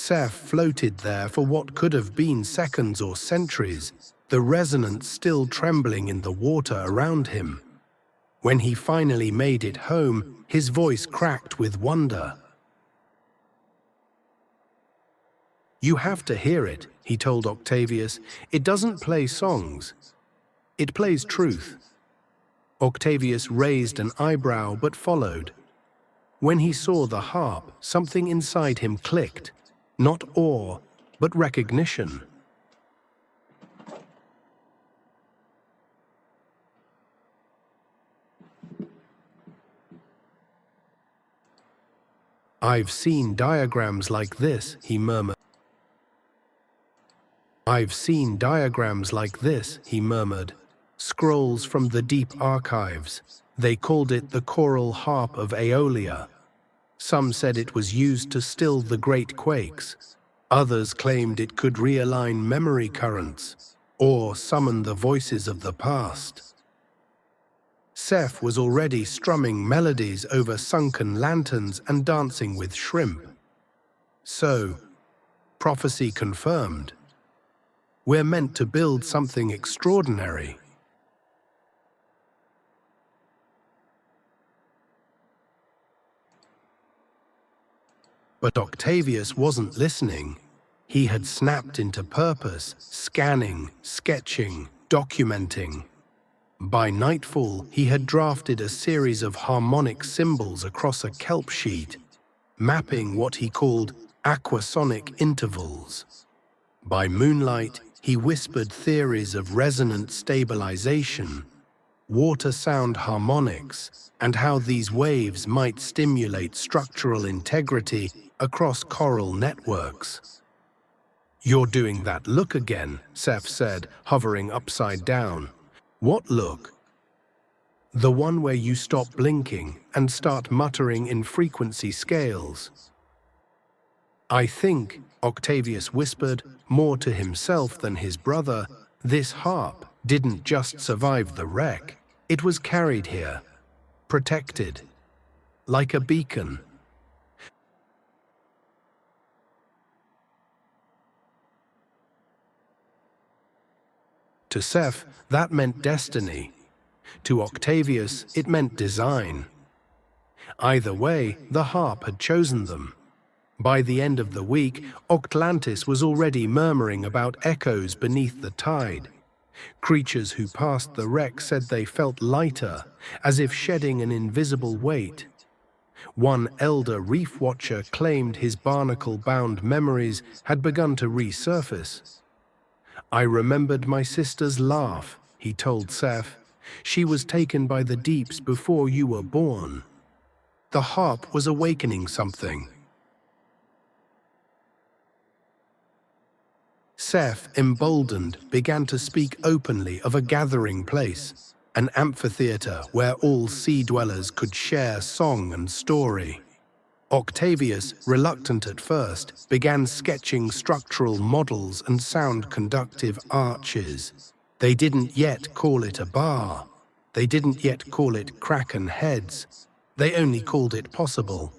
Seth floated there for what could have been seconds or centuries, the resonance still trembling in the water around him. When he finally made it home, his voice cracked with wonder. "You have to hear it," he told Octavius. "It doesn't play songs. It plays truth." Octavius raised an eyebrow but followed. When he saw the harp, something inside him clicked. Not awe, but recognition. "I've seen diagrams like this," he murmured. "I've seen diagrams like this," he murmured. "Scrolls from the deep archives. They called it the choral harp of Aeolia. Some said it was used to still the great quakes. Others claimed it could realign memory currents or summon the voices of the past." Seth was already strumming melodies over sunken lanterns and dancing with shrimp. So, prophecy confirmed. We're meant to build something extraordinary. But Octavius wasn't listening. He had snapped into purpose, scanning, sketching, documenting. By nightfall, he had drafted a series of harmonic symbols across a kelp sheet, mapping what he called aquasonic intervals. By moonlight, he whispered theories of resonant stabilization, water-sound harmonics, and how these waves might stimulate structural integrity across coral networks. "You're doing that look again," Seth said, hovering upside down. "What look?" "The one where you stop blinking and start muttering in frequency scales." "I think," Octavius whispered, more to himself than his brother, "this harp didn't just survive the wreck. It was carried here, protected, like a beacon." To Seth, that meant destiny. To Octavius, it meant design. Either way, the harp had chosen them. By the end of the week, Octlantis was already murmuring about echoes beneath the tide. Creatures who passed the wreck said they felt lighter, as if shedding an invisible weight. One elder reef watcher claimed his barnacle-bound memories had begun to resurface. "I remembered my sister's laugh," he told Seth. "She was taken by the deeps before you were born." The harp was awakening something. Seth, emboldened, began to speak openly of a gathering place, an amphitheater where all sea-dwellers could share song and story. Octavius, reluctant at first, began sketching structural models and sound-conductive arches. They didn't yet call it a bar. They didn't yet call it Kraken heads. They only called it possible.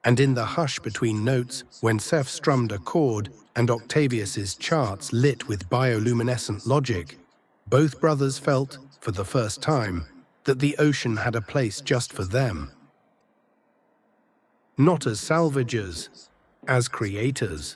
And in the hush between notes, when Seth strummed a chord and Octavius's charts lit with bioluminescent logic, both brothers felt, for the first time, that the ocean had a place just for them. Not as salvagers, as creators.